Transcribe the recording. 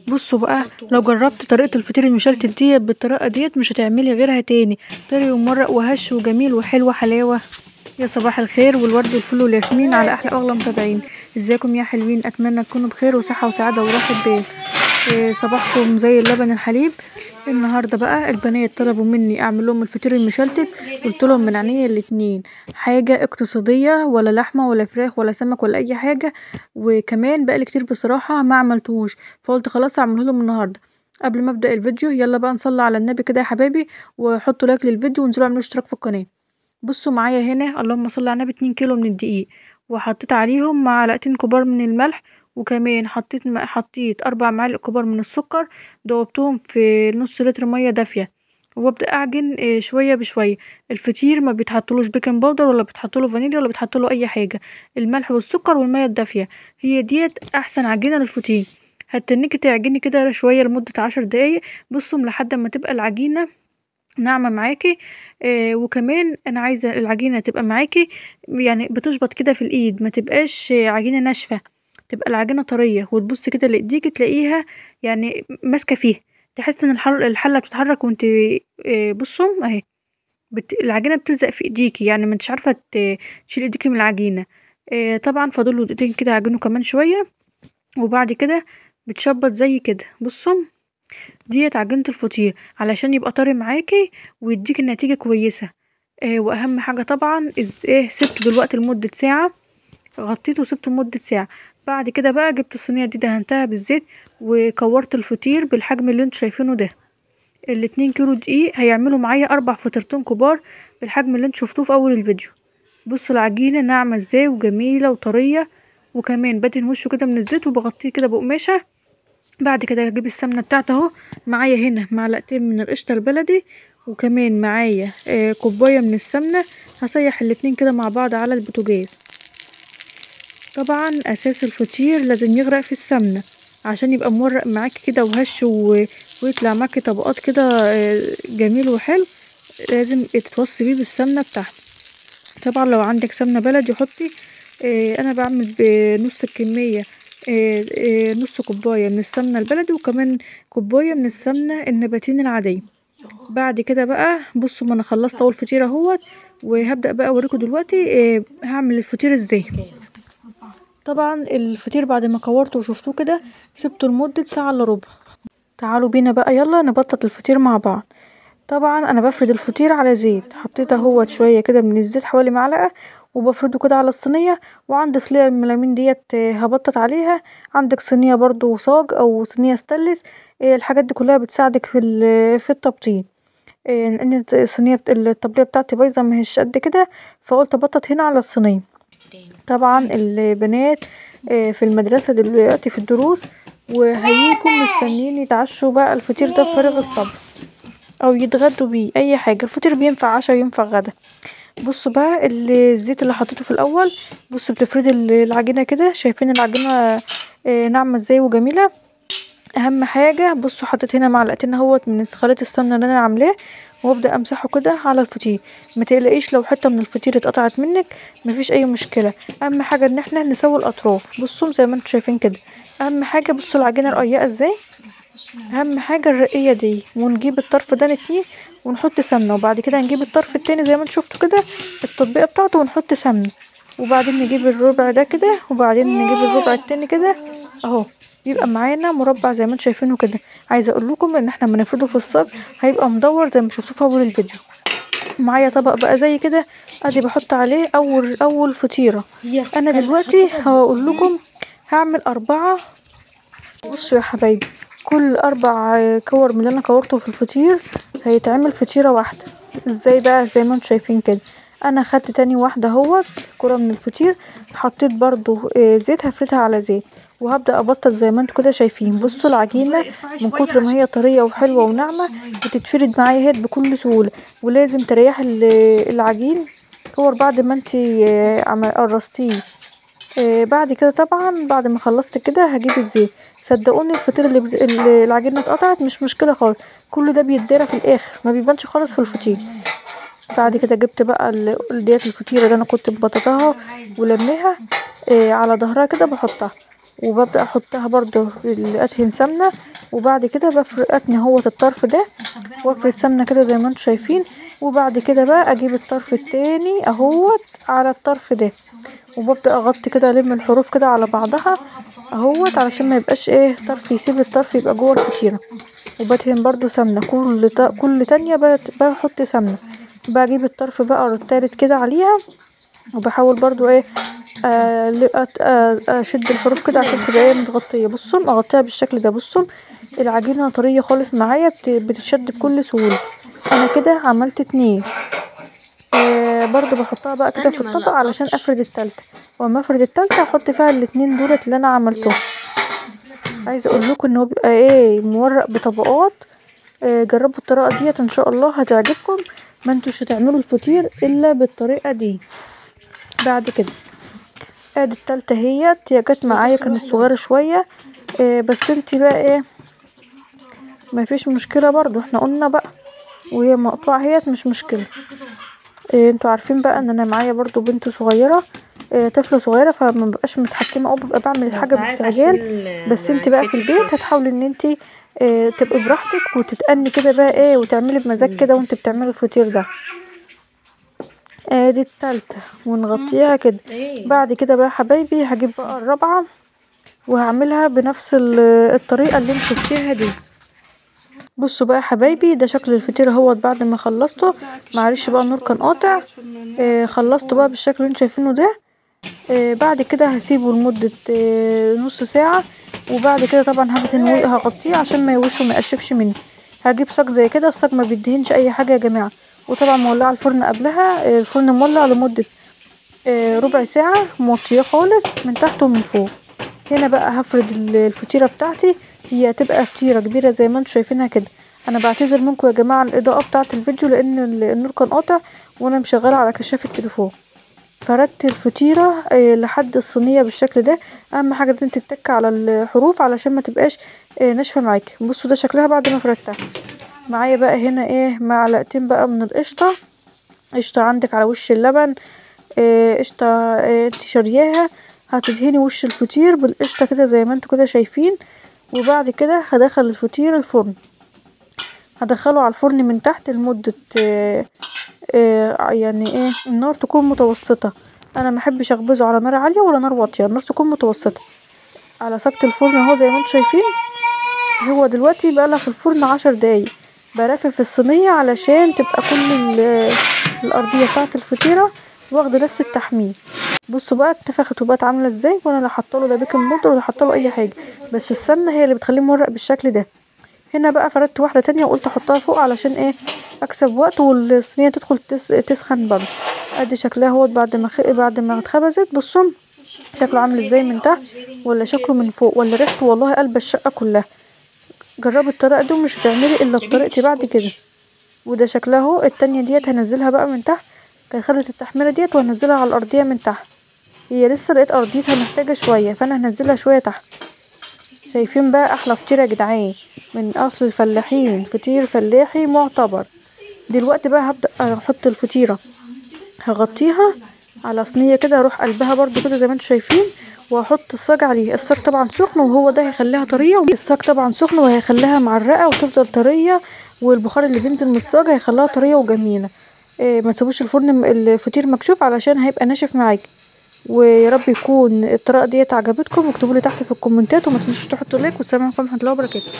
بصوا بقى، لو جربت طريقة الفطير المشلتت ديت بالطريقة ديت مش هتعملي غيرها تاني. طري ومرق وهش وجميل وحلو حلاوة. يا صباح الخير والورد والفل والياسمين على احلى اغلى متابعين. ازيكم يا حلوين؟ اتمنى تكونوا بخير وصحة وسعادة وراحة بال. صباحكم زي اللبن الحليب. النهارده بقى البنات طلبوا مني اعمل لهم الفطير المشلتت، قلت لهم من عينيا الاتنين، حاجه اقتصاديه، ولا لحمه ولا فراخ ولا سمك ولا اي حاجه. وكمان بقالي كتير بصراحه ما عملتوش، فقلت خلاص اعمله لهم النهارده. قبل ما ابدا الفيديو يلا بقى نصلي على النبي كده يا حبايبي، وحطوا لايك للفيديو وانزلوا اعملوا اشتراك في القناه. بصوا معايا هنا اللهم صل على النبي 2 كيلو من الدقيق، وحطيت عليهم معلقتين كبار من الملح، وكمان حطيت 4 معالق كبار من السكر. دوبتهم في نص لتر ميه دافيه، وابدا اعجن شويه بشويه. الفطير ما بيتحطلوش بيكنج باودر ولا بيتحطله فانيليا ولا بيتحطله اي حاجه، الملح والسكر والميه الدافيه هي ديت احسن عجينه للفطير. هتنكي تعجني كده شويه لمده 10 دقايق. بصوا لحد ما تبقى العجينه ناعمة معاكي. وكمان انا عايزة العجينة تبقى معاكي يعني بتشبط كده في الايد، ما تبقاش عجينة ناشفة، تبقى العجينة طرية، وتبصي كده لايديكي تلاقيها يعني ماسكة فيها. تحس ان الحلة بتتحرك وانت بصوا اهي. العجينة بتلزق في ايديكي، يعني ما انتش عارفة تشيلي ايديكي من العجينة. طبعا فاضله دقيقتين كده عجنه كمان شوية، وبعد كده بتشبط زي كده. بصوا ديت عجينة الفطير علشان يبقى طري معاكي ويديك النتيجة كويسة. واهم حاجة طبعا سبته دلوقتي لمدة ساعة، غطيته وسبته لمدة ساعة. بعد كده بقى جبت الصينية دي دهنتها بالزيت، وكورت الفطير بالحجم اللي انتوا شايفينه ده. ال2 كيلو دقيق هيعملوا معايا 4 فطيرتين كبار بالحجم اللي انتوا شفتوه في اول الفيديو. بصوا العجينة ناعمة ازاي وجميلة وطرية، وكمان بدهن وشه كده من الزيت وبغطيه كده بقماشة. بعد كده هجيب السمنه بتاعتي اهو. معايا هنا معلقتين من القشطه البلدي، وكمان معايا كوبايه من السمنه. هسيح الاتنين كده مع بعض على البوتاجاز. طبعا اساس الفطير لازم يغرق في السمنه عشان يبقى مورق معاكي كده وهش ويطلع معاكي طبقات كده جميل وحلو. لازم تتوصي بيه بالسمنه بتاعته. طبعا لو عندك سمنه بلدي حطي. انا بعمل بنص الكميه، نص كوبايه من السمنه البلدي، وكمان كوبايه من السمنه النباتين العاديه. بعد كده بقى بصوا، ما انا خلصت اول فطيره اهوت، وهبدا بقى اوريكم دلوقتي هعمل الفطير ازاي. طبعا الفطير بعد ما كورته وشفتوه كده سبته لمده ساعه الا ربع. تعالوا بينا بقى يلا نبطط الفطير مع بعض. طبعا انا بفرد الفطير على زيت، حطيت اهوت شويه كده من الزيت حوالي معلقه، وبفرده كده على الصينيه. وعندي صينيه الملامين ديت هبطط عليها. عندك صينيه برضو صاج او صينيه ستانلس، الحاجات دي كلها بتساعدك في التبطيط. ان الصينيه الطبليه بتاعتي بايظه مش قد كده، فقلت ابطط هنا على الصينيه. طبعا البنات في المدرسه دلوقتي في الدروس، وهيجوا مستنيين يتعشوا بقى الفطير ده بفارغ الصبر، او يتغدوا بيه اي حاجه. الفطير بينفع عشاء وينفع غدا. بصوا بقى الزيت اللي حطيته في الاول. بصوا بتفردي العجينه كده، شايفين العجينه ناعمه ازاي وجميله. اهم حاجه بصوا حطيت هنا معلقتين اهوت من خليط السمنه اللي انا عاملاه، وابدا امسحه كده على الفطير. ما تقلقيش لو حته من الفطير اتقطعت منك، مفيش اي مشكله. اهم حاجه ان احنا نسوي الاطراف. بصوا زي ما انتم شايفين كده. اهم حاجه بصوا العجينه رقيقه ازاي، اهم حاجه الرقيه دي. ونجيب الطرف ده نتنيه ونحط سمنه، وبعد كده نجيب الطرف التاني زي ما انتم شفتوا كده التطبيقه بتاعته ونحط سمنه، وبعدين نجيب الربع ده كده، وبعدين نجيب الربع التاني كده اهو. بيبقى معانا مربع زي ما انتم شايفينه كده. عايزه اقول لكم ان احنا بنفرده في الصاج هيبقى مدور زي ما شفتوه في اول الفيديو. معايا طبق بقى زي كده، ادي بحط عليه اول فطيره. انا دلوقتي هقول لكم هعمل 4. بصوا يا حبايبي، كل 4 كور من اللي انا كورته في الفطير هيتعمل فطيره واحده. ازاي بقى؟ زي ما انتم شايفين كده. انا خدت تاني واحده اهوت كوره من الفطير، حطيت برضو زيت، هفردها على زيت، وهبدا ابطل زي ما انتم كده شايفين. بصوا العجينه من كتر ما هي طريه وحلوه وناعمه بتتفرد معايا هي بكل سهوله. ولازم تريح العجين كور بعد ما انت قرصتيه. بعد كده طبعا بعد ما خلصت كده هجيب الزيت. صدقوني الفطير اللي العجينه اتقطعت مش مشكله خالص، كل ده بيتدرى في الاخر ما بيبانش خالص في الفطير. بعد كده جبت بقى ديت الفطيره اللي انا كنت مبططاها ولميها على ظهرها كده بحطها. وببدأ احطها برضو ادهن سمنة، وبعد كده اتني اهوت الطرف ده وافرد سمنة كده زي ما انتم شايفين، وبعد كده بقى اجيب الطرف التاني اهوت على الطرف ده، وببدأ اغطي كده الم الحروف كده على بعضها اهوت علشان ما يبقاش ايه طرف يسيب الطرف يبقى جوه الفطيرة. وبدهن برضو سمنة كل تانية بحط سمنة، بجيب الطرف بقى التالت كده عليها، وبحاول برضو ايه اشد الحروف كده عشان تبقى ايه متغطية. بصوا اغطيها بالشكل ده. بصوا العجينة طرية خالص معايا، بتتشد بكل سهولة. انا كده عملت 2. برضو بحطها بقى كده في الطبق علشان افرد التالتة، واما افرد التالتة احط فيها ال2 دولت اللي انا عملتهم. عايزه اقول لكم ان هو بيبقى ايه مورق بطبقات. جربوا الطريقه ديت ان شاء الله هتعجبكم، ما انتوش هتعملوا الفطير الا بالطريقه دي. بعد كده ادي التالتة هي جت معايا كانت صغيره شويه، بس انتي بقى ايه ما فيش مشكله برضو، احنا قلنا بقى وهي مقطوعه هي مش مشكله. انتوا عارفين بقى ان انا معايا برضو بنت صغيره، طفله صغيره، فما ببقاش متحكمه او ببقى بعمل الحاجه باستعجال. بس انت بقى في البيت هتحاولي ان انت تبقي براحتك وتتأني كده بقى ايه وتعملي بمزاج كده وانت بتعملي الفطير ده. دي التالتة ونغطيها كده. بعد كده بقى حبايبي هجيب بقى الرابعه وهعملها بنفس الطريقه اللي انت شفتيها دي. بصوا بقى حبايبي ده شكل الفطيره اهوت بعد ما خلصته. معلش بقى النور كان قاطع. خلصته بقى بالشكل اللي انتوا شايفينه ده. بعد كده هسيبه لمدة نص ساعة، وبعد كده طبعا هغطيه عشان ما يوش وما يقشفش مني. هجيب صاج زي كده، الصاج ما بيدهنش اي حاجة يا جماعة، وطبعا مولعة الفرن قبلها، الفرن مولع لمدة ربع ساعة، موطيه خالص من تحت ومن فوق. هنا بقى هفرد الفطيرة بتاعتي، هي هتبقى فطيرة كبيرة زي ما انتوا شايفينها كده. انا بعتذر منكم يا جماعة الاضاءة بتاعة الفيديو لان النور كان قاطع وانا مشغلة على كشاف التليفون. فردت الفطيرة لحد الصينية بالشكل ده. اهم حاجة ان انت تتك على الحروف علشان ما تبقاش ناشفة معاكي. بصوا ده شكلها بعد ما فردتها. معايا بقى هنا ايه معلقتين بقى من القشطة. قشطة عندك على وش اللبن، قشطة انت شارياها، هتدهني وش الفطير بالقشطة كده زي ما انتوا كده شايفين. وبعد كده هدخل الفطير الفرن، هدخله على الفرن من تحت لمدة يعني ايه النار تكون متوسطة. انا ما احبش اخبزه على نار عالية ولا نار واطية، النار تكون متوسطة على سقط الفرن اهو زي ما انتم شايفين. هو دلوقتي بقى في الفرن 10 دقايق. بلفف الصينية علشان تبقى كل الارضية بتاعت الفطيرة واخدة نفس التحميل. بصوا بقى اتنفخت وبقت عاملة ازاي، وانا لا حاطه لا بيكنج باودر ولا حاطه اي حاجة، بس السمنة هي اللي بتخليه مورق بالشكل ده. هنا بقى فردت واحدة تانية وقلت احطها فوق علشان ايه اكسب وقت والصينية تدخل تسخن برضه. ادي شكلها اهوت بعد ما اتخبزت. بصوا شكله عامل ازاي من تحت ولا شكله من فوق ولا ريحته، والله قلب الشقة كلها. جربي الطريقة دي ومش هتعملي الا بطريقتي بعد كده. وده شكلها اهو. التانية ديت هنزلها بقى من تحت، كان خدت التحميرة ديت وهنزلها على الارضية من تحت. هي لسه لقيت ارضيتها محتاجة شوية فانا هنزلها شوية تحت. شايفين بقى احلى فطيرة يا جدعان من اصل الفلاحين، فطير فلاحي معتبر. دلوقتي بقى هبدأ احط الفطيرة، هغطيها على صينية كده اروح قلبها برضو كده زي ما انتم شايفين، وهحط الصاج عليه. الصاج طبعا سخن وهو ده هيخليها طرية، الصاج طبعا سخن وهيخليها معرقة وتفضل طرية، والبخار اللي بينزل من الصاج هيخليها طرية وجميلة. ما تسيبوش الفطير مكشوف علشان هيبقى ناشف معاكي. ويا رب يكون الطريقه ديت عجبتكم، واكتبوا لي تحت في الكومنتات، وما تنسوش تحطوا لايك. والسلام عليكم ورحمه الله وبركاته.